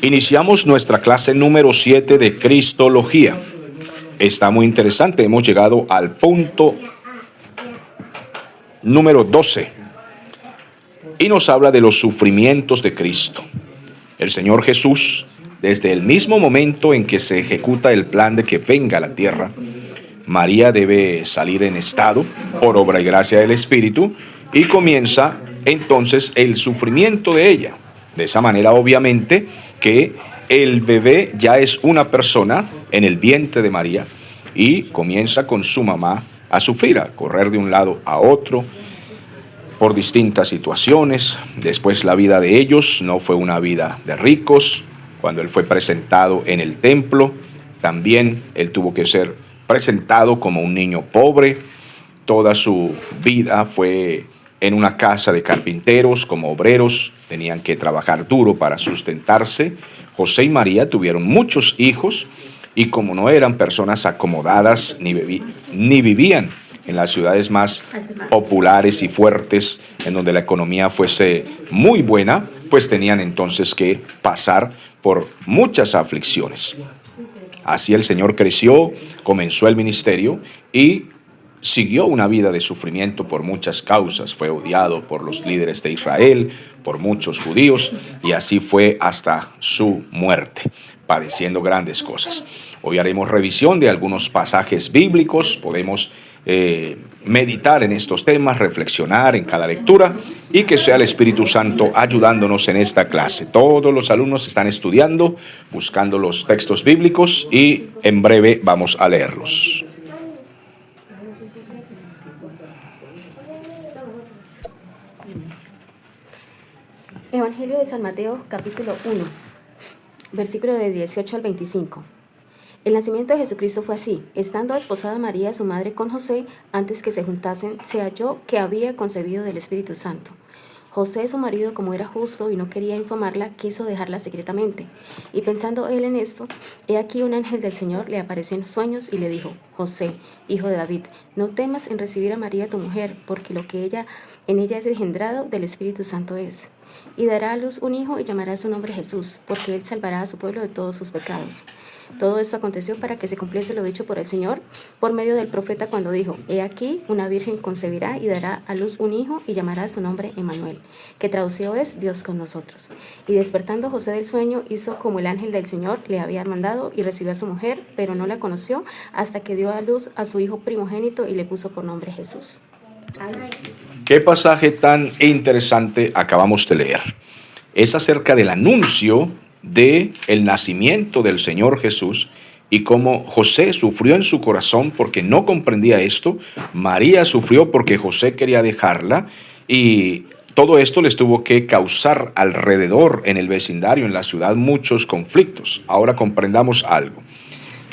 Iniciamos nuestra clase número 7 de Cristología. Está muy interesante, hemos llegado al punto número 12 y nos habla de los sufrimientos de Cristo. El Señor Jesús, desde el mismo momento en que se ejecuta el plan de que venga a la tierra, María debe salir en estado por obra y gracia del Espíritu y comienza entonces el sufrimiento de ella. De esa manera, obviamente, que el bebé ya es una persona en el vientre de María y comienza con su mamá a sufrir, a correr de un lado a otro por distintas situaciones. Después la vida de ellos no fue una vida de ricos. Cuando él fue presentado en el templo, también él tuvo que ser presentado como un niño pobre. Toda su vida fue en una casa de carpinteros, como obreros, tenían que trabajar duro para sustentarse. José y María tuvieron muchos hijos y como no eran personas acomodadas ni vivían en las ciudades más populares y fuertes, en donde la economía fuese muy buena, pues tenían entonces que pasar por muchas aflicciones. Así el Señor creció, comenzó el ministerio y siguió una vida de sufrimiento por muchas causas. Fue odiado por los líderes de Israel, por muchos judíos, y así fue hasta su muerte, padeciendo grandes cosas. Hoy haremos revisión de algunos pasajes bíblicos. Podemos meditar en estos temas, reflexionar en cada lectura y que sea el Espíritu Santo ayudándonos en esta clase. Todos los alumnos están estudiando, buscando los textos bíblicos y en breve vamos a leerlos. Evangelio de San Mateo, capítulo 1, versículo de 18 al 25. El nacimiento de Jesucristo fue así. Estando desposada María, su madre, con José, antes que se juntasen, se halló que había concebido del Espíritu Santo. José, su marido, como era justo y no quería infamarla, quiso dejarla secretamente. Y pensando él en esto, he aquí un ángel del Señor le apareció en sueños y le dijo: José, hijo de David, no temas en recibir a María tu mujer, porque lo que en ella es engendrado del Espíritu Santo es. Y dará a luz un hijo y llamará su nombre Jesús, porque él salvará a su pueblo de todos sus pecados. Todo esto aconteció para que se cumpliese lo dicho por el Señor por medio del profeta cuando dijo: He aquí, una virgen concebirá y dará a luz un hijo y llamará su nombre Emmanuel, que traducido es Dios con nosotros. Y despertando José del sueño, hizo como el ángel del Señor le había mandado y recibió a su mujer, pero no la conoció hasta que dio a luz a su hijo primogénito y le puso por nombre Jesús. ¿Qué pasaje tan interesante acabamos de leer? Es acerca del anuncio de el nacimiento del Señor Jesús y cómo José sufrió en su corazón porque no comprendía esto. María sufrió porque José quería dejarla y todo esto les tuvo que causar alrededor, en el vecindario, en la ciudad, muchos conflictos. Ahora comprendamos algo.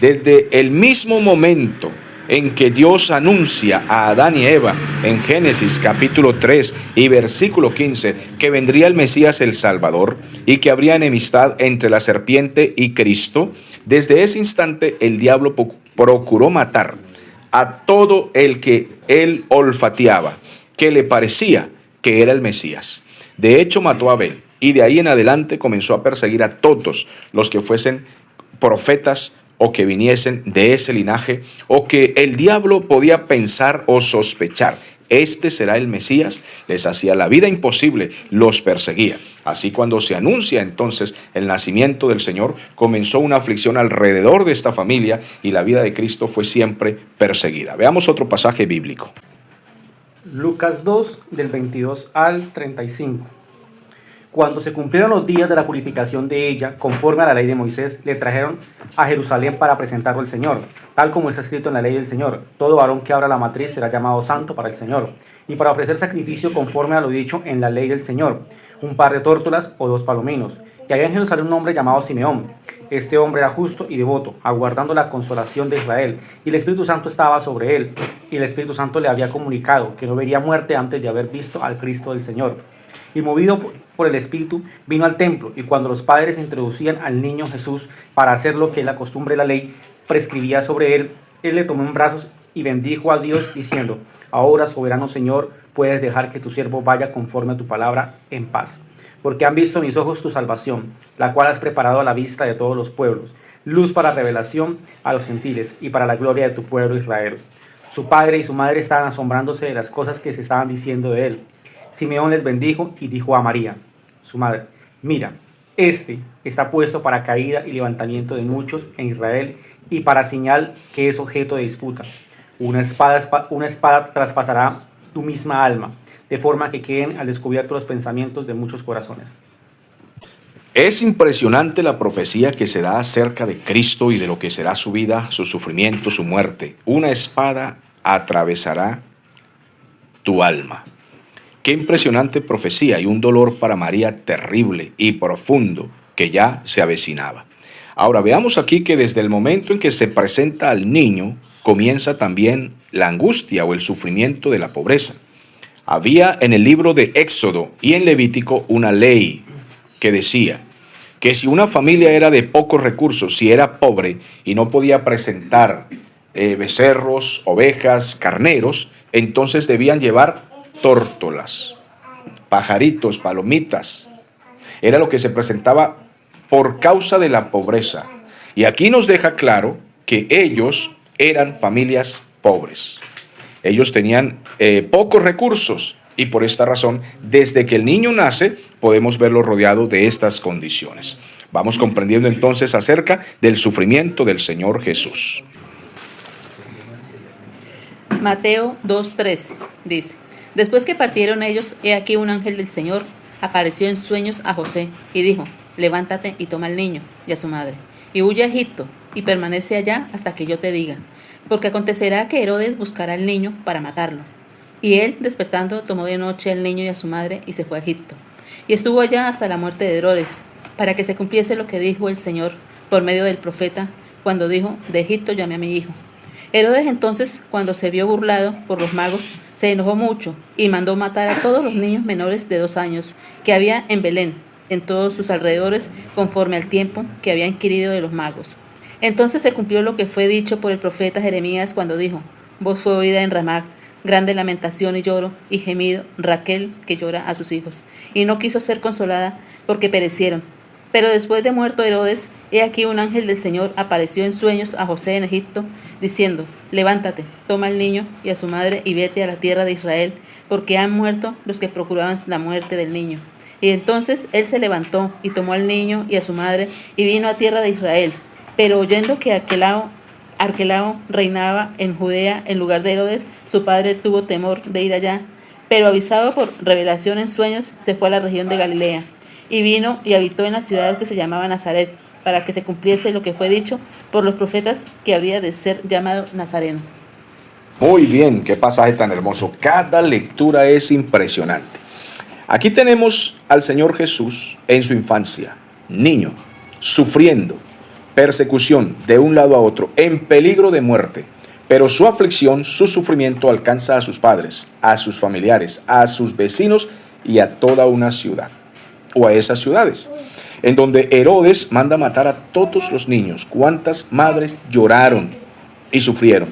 Desde el mismo momento en que Dios anuncia a Adán y Eva en Génesis capítulo 3 y versículo 15 que vendría el Mesías el Salvador y que habría enemistad entre la serpiente y Cristo, desde ese instante el diablo procuró matar a todo el que él olfateaba, que le parecía que era el Mesías. De hecho, mató a Abel y de ahí en adelante comenzó a perseguir a todos los que fuesen profetas o que viniesen de ese linaje, o que el diablo podía pensar o sospechar: este será el Mesías. Les hacía la vida imposible, los perseguía. Así, cuando se anuncia entonces el nacimiento del Señor, comenzó una aflicción alrededor de esta familia y la vida de Cristo fue siempre perseguida. Veamos otro pasaje bíblico. Lucas 2, del 22 al 35. Cuando se cumplieron los días de la purificación de ella, conforme a la ley de Moisés, le trajeron a Jerusalén para presentarlo al Señor, tal como está escrito en la ley del Señor: todo varón que abra la matriz será llamado santo para el Señor, y para ofrecer sacrificio conforme a lo dicho en la ley del Señor, un par de tórtolas o 2 palominos. Y había en Jerusalén un hombre llamado Simeón. Este hombre era justo y devoto, aguardando la consolación de Israel, y el Espíritu Santo estaba sobre él, y el Espíritu Santo le había comunicado que no vería muerte antes de haber visto al Cristo del Señor. Y movido por el Espíritu, vino al templo, y cuando los padres introducían al niño Jesús para hacer lo que la costumbre de la ley prescribía sobre él, él le tomó en brazos y bendijo a Dios, diciendo: Ahora, soberano Señor, puedes dejar que tu siervo vaya conforme a tu palabra en paz, porque han visto mis ojos tu salvación, la cual has preparado a la vista de todos los pueblos, luz para revelación a los gentiles y para la gloria de tu pueblo Israel. Su padre y su madre estaban asombrándose de las cosas que se estaban diciendo de él. Simeón les bendijo y dijo a María, su madre: mira, este está puesto para caída y levantamiento de muchos en Israel y para señal que es objeto de disputa. Una espada traspasará tu misma alma, de forma que queden al descubierto los pensamientos de muchos corazones. Es impresionante la profecía que se da acerca de Cristo y de lo que será su vida, su sufrimiento, su muerte. Una espada atravesará tu alma. Qué impresionante profecía y un dolor para María terrible y profundo que ya se avecinaba. Ahora veamos aquí que desde el momento en que se presenta al niño, comienza también la angustia o el sufrimiento de la pobreza. Había en el libro de Éxodo y en Levítico una ley que decía que si una familia era de pocos recursos, si era pobre y no podía presentar becerros, ovejas, carneros, entonces debían llevar tórtolas, pajaritos, palomitas. Era lo que se presentaba por causa de la pobreza. Y aquí nos deja claro que ellos eran familias pobres. Ellos tenían pocos recursos y por esta razón, desde que el niño nace, podemos verlo rodeado de estas condiciones. Vamos comprendiendo entonces acerca del sufrimiento del Señor Jesús. Mateo 2:13 dice: después que partieron ellos, he aquí un ángel del Señor apareció en sueños a José y dijo: levántate y toma al niño y a su madre, y huye a Egipto, y permanece allá hasta que yo te diga, porque acontecerá que Herodes buscará al niño para matarlo. Y él, despertando, tomó de noche al niño y a su madre, y se fue a Egipto. Y estuvo allá hasta la muerte de Herodes, para que se cumpliese lo que dijo el Señor por medio del profeta, cuando dijo: de Egipto llamé a mi hijo. Herodes entonces, cuando se vio burlado por los magos, se enojó mucho, y mandó matar a todos los niños menores de 2 años, que había en Belén, en todos sus alrededores, conforme al tiempo que había inquirido de los magos. Entonces se cumplió lo que fue dicho por el profeta Jeremías, cuando dijo: voz fue oída en Ramá, grande lamentación y lloro y gemido, Raquel que llora a sus hijos, y no quiso ser consolada porque perecieron. Pero después de muerto Herodes, he aquí un ángel del Señor apareció en sueños a José en Egipto, diciendo: levántate, toma al niño y a su madre y vete a la tierra de Israel, porque han muerto los que procuraban la muerte del niño. Y entonces él se levantó y tomó al niño y a su madre y vino a tierra de Israel. Pero oyendo que Arquelao reinaba en Judea en lugar de Herodes, su padre tuvo temor de ir allá, pero avisado por revelación en sueños, se fue a la región de Galilea, y vino y habitó en la ciudad que se llamaba Nazaret, para que se cumpliese lo que fue dicho por los profetas, que habría de ser llamado Nazareno. Muy bien, qué pasaje tan hermoso. Cada lectura es impresionante. Aquí tenemos al Señor Jesús en su infancia, niño, sufriendo persecución de un lado a otro, en peligro de muerte. Pero su aflicción, su sufrimiento alcanza a sus padres, a sus familiares, a sus vecinos y a toda una ciudad, o a esas ciudades, en donde Herodes manda matar a todos los niños. ¿Cuántas madres lloraron y sufrieron?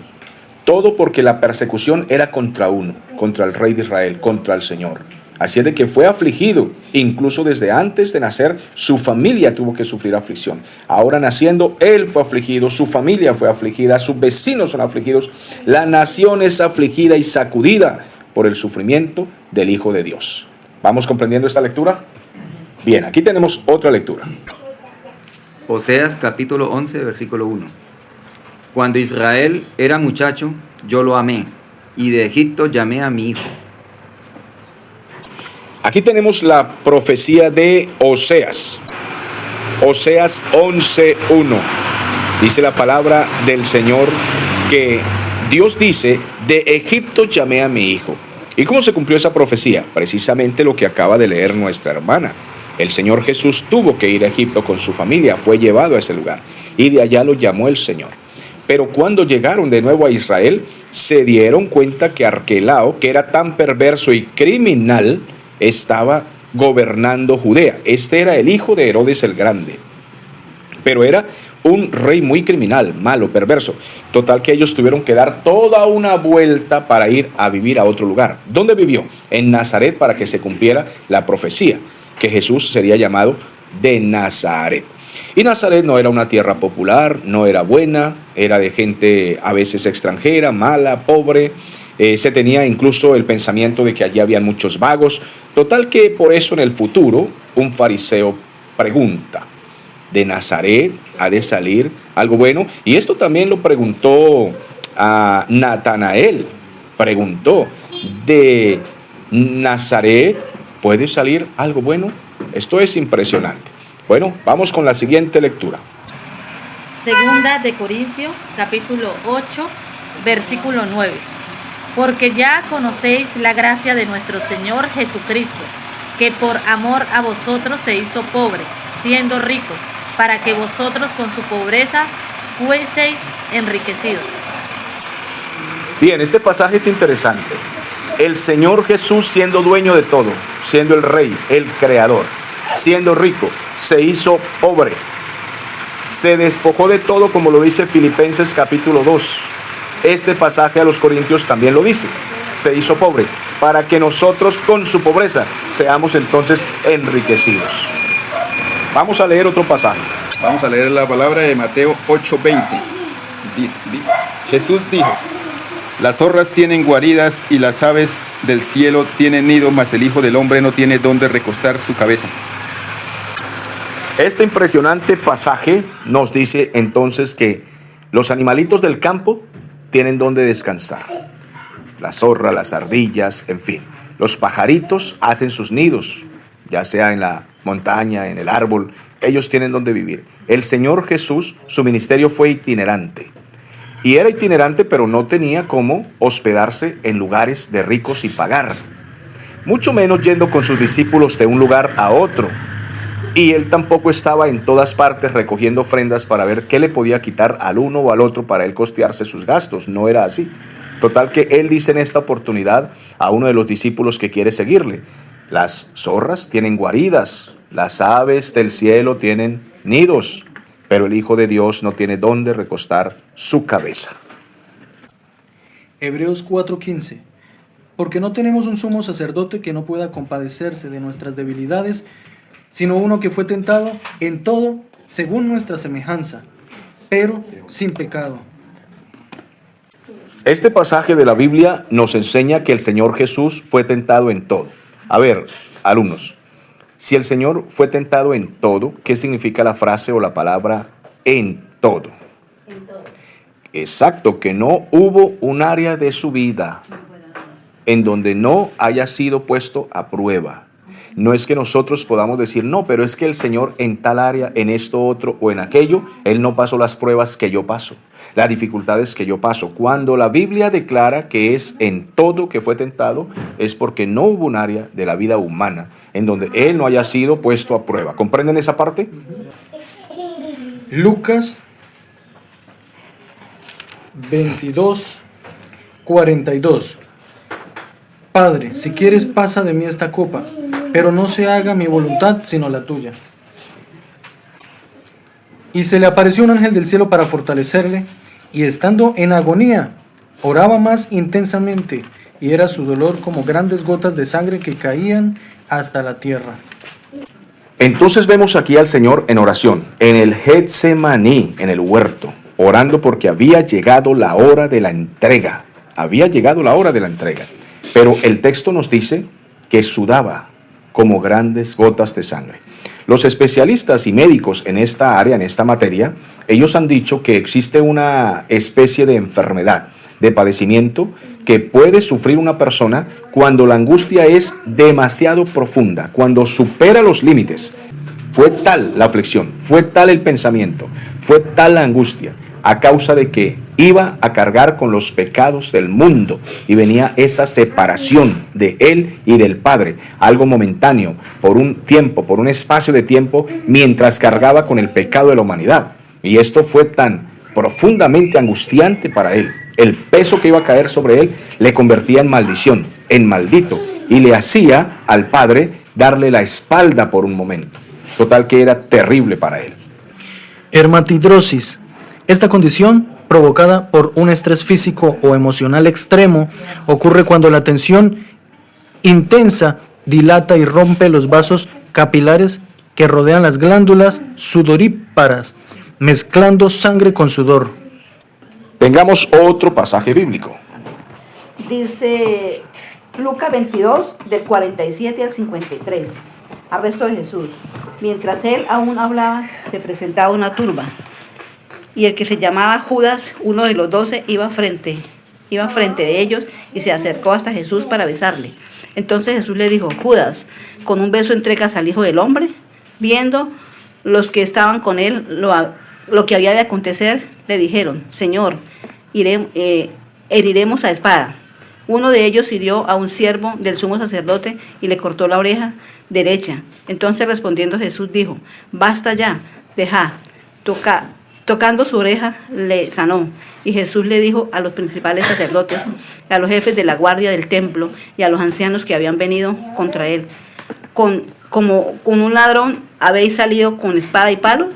Todo porque la persecución era contra uno, contra el rey de Israel, contra el Señor. Así es de que fue afligido, incluso desde antes de nacer, su familia tuvo que sufrir aflicción. Ahora naciendo, él fue afligido, su familia fue afligida, sus vecinos son afligidos, la nación es afligida y sacudida por el sufrimiento del Hijo de Dios. ¿Vamos comprendiendo esta lectura? Bien, aquí tenemos otra lectura. Oseas capítulo 11, versículo 1. Cuando Israel era muchacho, yo lo amé, y de Egipto llamé a mi hijo. Aquí tenemos la profecía de Oseas. Oseas 11:1. Dice la palabra del Señor que Dios dice: de Egipto llamé a mi hijo. ¿Y cómo se cumplió esa profecía? Precisamente lo que acaba de leer nuestra hermana. El Señor Jesús tuvo que ir a Egipto con su familia, fue llevado a ese lugar y de allá lo llamó el Señor. Pero cuando llegaron de nuevo a Israel, se dieron cuenta que Arquelao, que era tan perverso y criminal, estaba gobernando Judea. Este era el hijo de Herodes el Grande, pero era un rey muy criminal, malo, perverso. Total que ellos tuvieron que dar toda una vuelta para ir a vivir a otro lugar. ¿Dónde vivió? En Nazaret, para que se cumpliera la profecía. que Jesús sería llamado de Nazaret. Y Nazaret no era una tierra popular, no era buena, era de gente a veces extranjera, mala, pobre. Se tenía incluso el pensamiento de que allí habían muchos vagos. Total que por eso en el futuro un fariseo pregunta, ¿de Nazaret ha de salir algo bueno? Y esto también lo preguntó a Natanael. Preguntó, ¿de Nazaret puede salir algo bueno? Esto es impresionante. Bueno, vamos con la siguiente lectura. Segunda de Corintios, capítulo 8, versículo 9. Porque ya conocéis la gracia de nuestro Señor Jesucristo, que por amor a vosotros se hizo pobre, siendo rico, para que vosotros con su pobreza fueseis enriquecidos. Bien, este pasaje es interesante. El Señor Jesús, siendo dueño de todo, siendo el Rey, el Creador, siendo rico, se hizo pobre. Se despojó de todo, como lo dice Filipenses capítulo 2. Este pasaje a los Corintios también lo dice. Se hizo pobre, para que nosotros con su pobreza seamos entonces enriquecidos. Vamos a leer otro pasaje. Vamos a leer la palabra de Mateo 8:20. Jesús dijo: las zorras tienen guaridas y las aves del cielo tienen nidos, mas el Hijo del Hombre no tiene dónde recostar su cabeza. Este impresionante pasaje nos dice entonces que los animalitos del campo tienen donde descansar. La zorra, las ardillas, en fin. Los pajaritos hacen sus nidos, ya sea en la montaña, en el árbol. Ellos tienen donde vivir. El Señor Jesús, su ministerio fue itinerante. Y era itinerante, pero no tenía cómo hospedarse en lugares de ricos y pagar. Mucho menos yendo con sus discípulos de un lugar a otro. Y él tampoco estaba en todas partes recogiendo ofrendas para ver qué le podía quitar al uno o al otro para él costearse sus gastos. No era así. Total que él dice en esta oportunidad a uno de los discípulos que quiere seguirle: las zorras tienen guaridas, las aves del cielo tienen nidos, pero el Hijo de Dios no tiene dónde recostar su cabeza. Hebreos 4:15. Porque no tenemos un sumo sacerdote que no pueda compadecerse de nuestras debilidades, sino uno que fue tentado en todo según nuestra semejanza, pero sin pecado. Este pasaje de la Biblia nos enseña que el Señor Jesús fue tentado en todo. A ver, alumnos, si el Señor fue tentado en todo, ¿qué significa la frase o la palabra en todo? En todo. Exacto, que no hubo un área de su vida en donde no haya sido puesto a prueba. No es que nosotros podamos decir, no, pero es que el Señor en tal área, en esto otro o en aquello, Él no pasó las pruebas que yo paso, las dificultades que yo paso. Cuando la Biblia declara que es en todo que fue tentado, es porque no hubo un área de la vida humana en donde Él no haya sido puesto a prueba. ¿Comprenden esa parte? Lucas 22:42. Padre, si quieres pasa de mí esta copa, pero no se haga mi voluntad sino la tuya. Y se le apareció un ángel del cielo para fortalecerle, y estando en agonía, oraba más intensamente, y era su dolor como grandes gotas de sangre que caían hasta la tierra. Entonces vemos aquí al Señor en oración, en el Getsemaní, en el huerto, orando porque había llegado la hora de la entrega. Había llegado la hora de la entrega. Pero el texto nos dice que sudaba como grandes gotas de sangre. Los especialistas y médicos en esta área, en esta materia, ellos han dicho que existe una especie de enfermedad, de padecimiento que puede sufrir una persona cuando la angustia es demasiado profunda, cuando supera los límites. Fue tal la aflicción, fue tal el pensamiento, fue tal la angustia, a causa de que iba a cargar con los pecados del mundo y venía esa separación de él y del Padre, algo momentáneo, por un tiempo, por un espacio de tiempo, mientras cargaba con el pecado de la humanidad. Y esto fue tan profundamente angustiante para él. El peso que iba a caer sobre él le convertía en maldición, en maldito, y le hacía al Padre darle la espalda por un momento. Total que era terrible para él. Hermatidrosis. Esta condición, provocada por un estrés físico o emocional extremo, ocurre cuando la tensión intensa dilata y rompe los vasos capilares que rodean las glándulas sudoríparas, mezclando sangre con sudor. Tengamos otro pasaje bíblico. Dice Lucas 22, del 47 al 53. Arresto de Jesús. Mientras él aún hablaba, se presentaba una turba. Y el que se llamaba Judas, uno de los 12, iba frente de ellos y se acercó hasta Jesús para besarle. Entonces Jesús le dijo: Judas, ¿con un beso entregas al Hijo del Hombre? Viendo los que estaban con él lo que había de acontecer, le dijeron: Señor, heriremos a espada. Uno de ellos hirió a un siervo del sumo sacerdote y le cortó la oreja derecha. Entonces respondiendo Jesús dijo: Basta ya, dejad. Tocando su oreja le sanó. Y Jesús le dijo a los principales sacerdotes, a los jefes de la guardia del templo y a los ancianos que habían venido contra él: como con un ladrón habéis salido con espada y palos,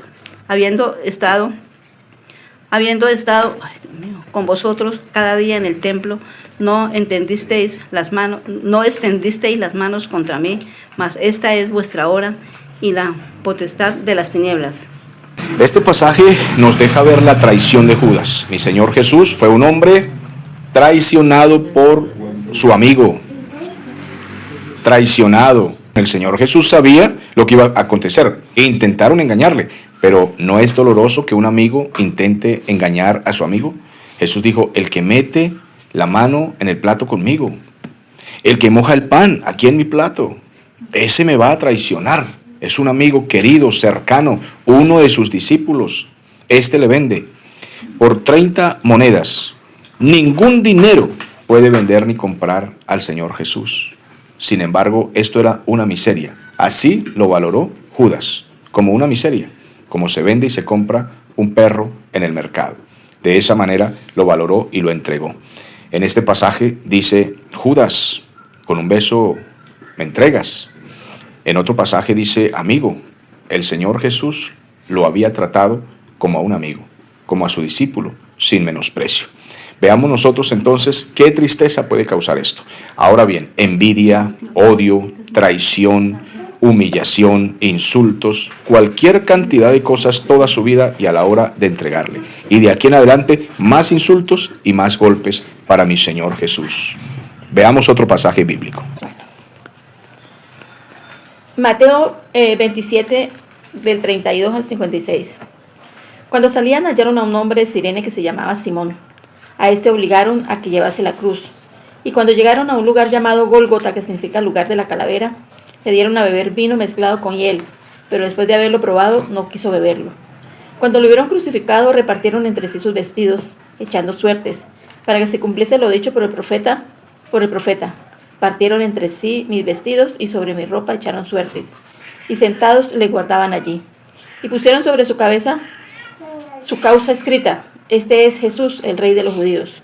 habiendo estado con vosotros cada día en el templo, no extendisteis las manos contra mí, mas esta es vuestra hora y la potestad de las tinieblas. Este pasaje nos deja ver la traición de Judas. Mi Señor Jesús fue un hombre traicionado por su amigo. Traicionado. El Señor Jesús sabía lo que iba a acontecer. Intentaron engañarle, pero ¿no es doloroso que un amigo intente engañar a su amigo? Jesús dijo: el que mete la mano en el plato conmigo, el que moja el pan aquí en mi plato, ese me va a traicionar. Es un amigo querido, cercano, uno de sus discípulos. Este le vende por 30 monedas. Ningún dinero puede vender ni comprar al Señor Jesús. Sin embargo, esto era una miseria. Así lo valoró Judas, como una miseria, como se vende y se compra un perro en el mercado. De esa manera lo valoró y lo entregó. En este pasaje dice: Judas, con un beso me entregas. En otro pasaje dice: amigo. El Señor Jesús lo había tratado como a un amigo, como a su discípulo, sin menosprecio. Veamos nosotros entonces qué tristeza puede causar esto. Ahora bien, envidia, odio, traición, humillación, insultos, cualquier cantidad de cosas toda su vida y a la hora de entregarle. Y de aquí en adelante, más insultos y más golpes para mi Señor Jesús. Veamos otro pasaje bíblico. Mateo 27, del 32 al 56. Cuando salían, hallaron a un hombre de Cirene que se llamaba Simón. A este obligaron a que llevase la cruz. Y cuando llegaron a un lugar llamado Gólgota, que significa lugar de la calavera, le dieron a beber vino mezclado con hiel, pero después de haberlo probado, no quiso beberlo. Cuando lo hubieron crucificado, repartieron entre sí sus vestidos, echando suertes, para que se cumpliese lo dicho por el profeta. Partieron entre sí mis vestidos y sobre mi ropa echaron suertes. Y sentados le guardaban allí. Y pusieron sobre su cabeza su causa escrita: Este es Jesús, el Rey de los Judíos.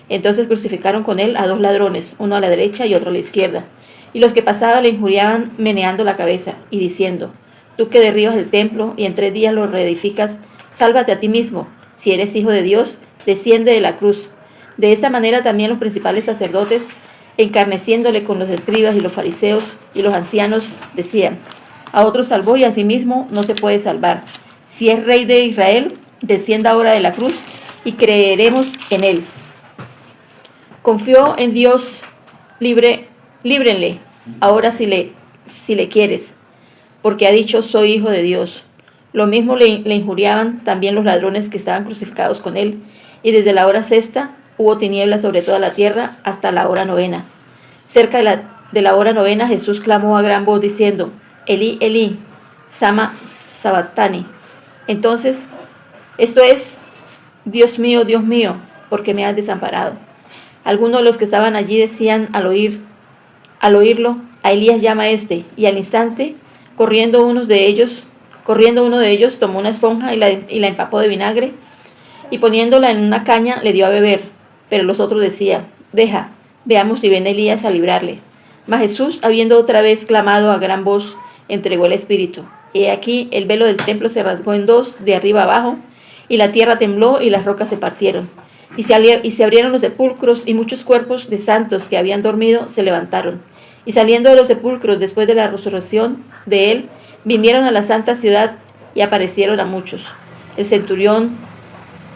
Entonces crucificaron con él a 2 ladrones, uno a la derecha y otro a la izquierda. Y los que pasaban le injuriaban meneando la cabeza y diciendo: Tú que derribas el templo y en 3 días lo reedificas, sálvate a ti mismo. Si eres hijo de Dios, desciende de la cruz. De esta manera también los principales sacerdotes, encarneciéndole con los escribas y los fariseos y los ancianos, decían: A otros salvó y a sí mismo no se puede salvar. Si es Rey de Israel, descienda ahora de la cruz y creeremos en él. Confió en Dios, líbrenle ahora si le quieres, porque ha dicho: soy hijo de Dios. Lo mismo le injuriaban también los ladrones que estaban crucificados con él, y desde la hora 6 hubo tinieblas sobre toda la tierra hasta la hora 9. Cerca de la hora 9 Jesús clamó a gran voz diciendo: Elí, Elí, sama sabactani. Entonces, esto es: Dios mío, ¿por qué me has desamparado? Algunos de los que estaban allí decían al oírlo: a Elías llama este. Y al instante, corriendo uno de ellos, tomó una esponja y la empapó de vinagre, y poniéndola en una caña le dio a beber. Pero los otros decían: deja, veamos si viene Elías a librarle. Mas Jesús, habiendo otra vez clamado a gran voz, entregó el espíritu. Y aquí el velo del templo se rasgó en 2, de arriba abajo, y la tierra tembló y las rocas se partieron. Y se abrieron los sepulcros, y muchos cuerpos de santos que habían dormido se levantaron. Y saliendo de los sepulcros después de la resurrección de él, vinieron a la santa ciudad y aparecieron a muchos. El centurión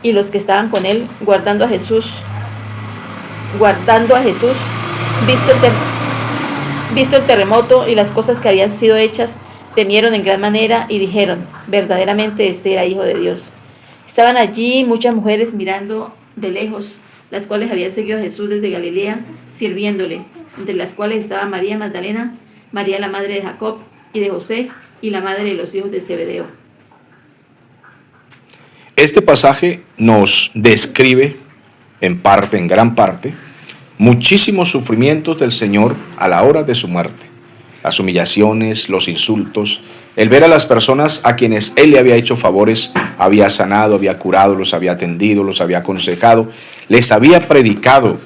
y los que estaban con él, guardando a Jesús, visto el terremoto y las cosas que habían sido hechas, temieron en gran manera y dijeron: verdaderamente este era Hijo de Dios. Estaban allí muchas mujeres mirando de lejos, las cuales habían seguido a Jesús desde Galilea, sirviéndole, entre las cuales estaba María Magdalena, María la madre de Jacob y de José, y la madre de los hijos de Zebedeo. Este pasaje nos describe, en gran parte, muchísimos sufrimientos del Señor a la hora de su muerte. Las humillaciones, los insultos, el ver a las personas a quienes Él le había hecho favores, había sanado, había curado, los había atendido, los había aconsejado, les había predicado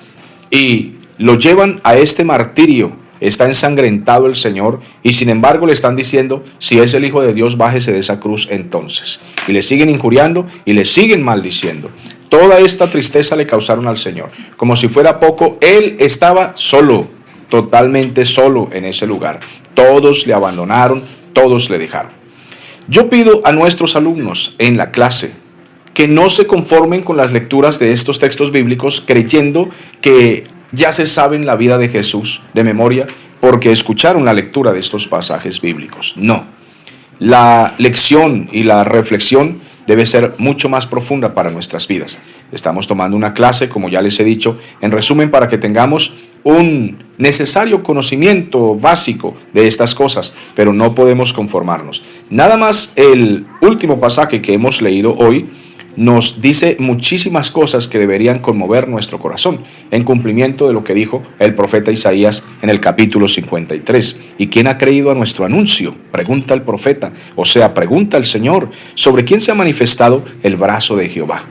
y lo llevan a este martirio. Está ensangrentado el Señor y sin embargo le están diciendo: si es el Hijo de Dios, bájese de esa cruz entonces. Y le siguen injuriando y le siguen maldiciendo. Toda esta tristeza le causaron al Señor. Como si fuera poco, Él estaba solo, totalmente solo en ese lugar. Todos le abandonaron, todos le dejaron. Yo pido a nuestros alumnos en la clase que no se conformen con las lecturas de estos textos bíblicos creyendo que ya se saben la vida de Jesús de memoria porque escucharon la lectura de estos pasajes bíblicos. No, la lección y la reflexión debe ser mucho más profunda para nuestras vidas. Estamos tomando una clase, como ya les he dicho, en resumen, para que tengamos un necesario conocimiento básico de estas cosas, pero no podemos conformarnos. Nada más el último pasaje que hemos leído hoy nos dice muchísimas cosas que deberían conmover nuestro corazón, en cumplimiento de lo que dijo el profeta Isaías en el capítulo 53. ¿Y quién ha creído a nuestro anuncio?, pregunta el profeta, o sea, pregunta el Señor, sobre quién se ha manifestado el brazo de Jehová.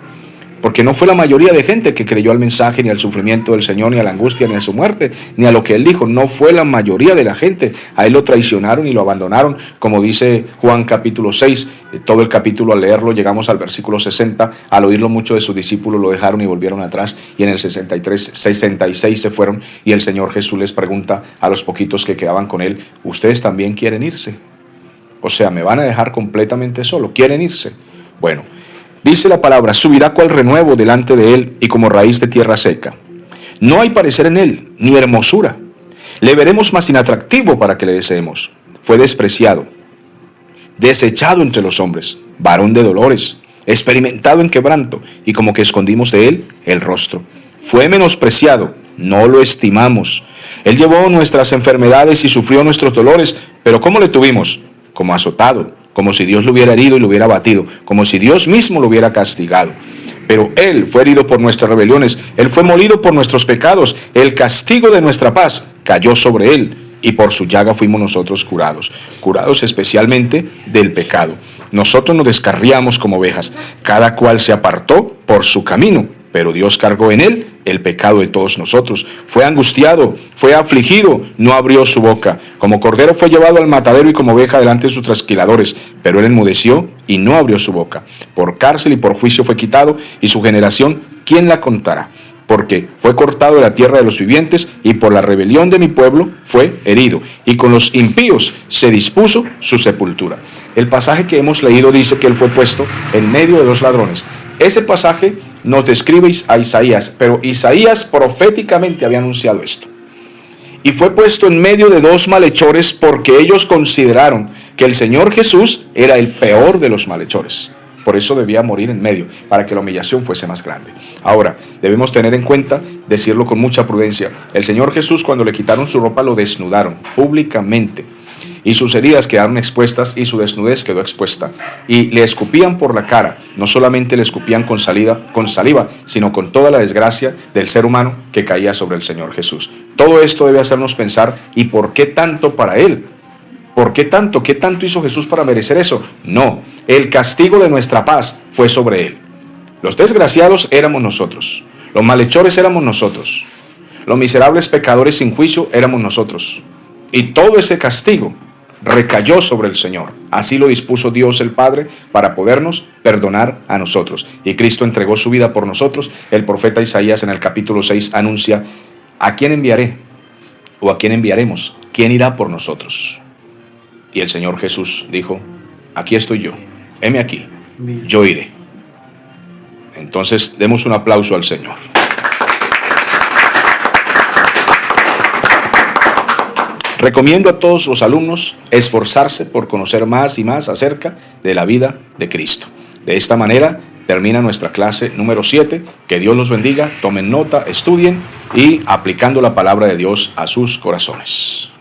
Porque no fue la mayoría de gente que creyó al mensaje, ni al sufrimiento del Señor, ni a la angustia, ni a su muerte, ni a lo que Él dijo. No fue la mayoría de la gente. A Él lo traicionaron y lo abandonaron, como dice Juan capítulo 6. Todo el capítulo, al leerlo, llegamos al versículo 60. Al oírlo, muchos de sus discípulos lo dejaron y volvieron atrás. Y en el 66 se fueron. Y el Señor Jesús les pregunta a los poquitos que quedaban con Él: ¿ustedes también quieren irse? O sea, ¿me van a dejar completamente solo? ¿Quieren irse? Bueno, dice la palabra: subirá cual renuevo delante de él y como raíz de tierra seca. No hay parecer en él, ni hermosura. Le veremos más inatractivo para que le deseemos. Fue despreciado, desechado entre los hombres, varón de dolores, experimentado en quebranto, y como que escondimos de él el rostro. Fue menospreciado, no lo estimamos. Él llevó nuestras enfermedades y sufrió nuestros dolores, pero ¿cómo le tuvimos? Como azotado, como si Dios lo hubiera herido y lo hubiera abatido, como si Dios mismo lo hubiera castigado. Pero Él fue herido por nuestras rebeliones, Él fue molido por nuestros pecados, el castigo de nuestra paz cayó sobre Él, y por su llaga fuimos nosotros curados, curados especialmente del pecado. Nosotros nos descarriamos como ovejas, cada cual se apartó por su camino, pero Dios cargó en Él el pecado de todos nosotros. Fue angustiado, fue afligido, no abrió su boca. Como cordero fue llevado al matadero y como oveja delante de sus trasquiladores, pero él enmudeció y no abrió su boca. Por cárcel y por juicio fue quitado, y su generación, ¿quién la contará? Porque fue cortado de la tierra de los vivientes, y por la rebelión de mi pueblo fue herido, y con los impíos se dispuso su sepultura. El pasaje que hemos leído dice que él fue puesto en medio de los ladrones. Ese pasaje nos describe a Isaías, pero Isaías proféticamente había anunciado esto. Y fue puesto en medio de dos malhechores porque ellos consideraron que el Señor Jesús era el peor de los malhechores. Por eso debía morir en medio, para que la humillación fuese más grande. Ahora, debemos tener en cuenta, decirlo con mucha prudencia, el Señor Jesús, cuando le quitaron su ropa, lo desnudaron públicamente. Y sus heridas quedaron expuestas y su desnudez quedó expuesta. Y le escupían por la cara. No solamente le escupían con saliva, sino con toda la desgracia del ser humano que caía sobre el Señor Jesús. Todo esto debe hacernos pensar: ¿y por qué tanto para Él? ¿Por qué tanto? ¿Qué tanto hizo Jesús para merecer eso? No, el castigo de nuestra paz fue sobre Él. Los desgraciados éramos nosotros. Los malhechores éramos nosotros. Los miserables pecadores sin juicio éramos nosotros. Y todo ese castigo recayó sobre el Señor. Así lo dispuso Dios el Padre para podernos perdonar a nosotros. Y Cristo entregó su vida por nosotros. El profeta Isaías en el capítulo 6 anuncia: ¿a quién enviaré? ¿O a quién enviaremos? ¿quién irá por nosotros? Y el Señor Jesús dijo, aquí estoy yo, heme aquí, yo iré. Entonces demos un aplauso al Señor. Recomiendo a todos los alumnos esforzarse por conocer más y más acerca de la vida de Cristo. De esta manera termina nuestra clase número 7. Que Dios los bendiga, tomen nota, estudien y aplicando la palabra de Dios a sus corazones.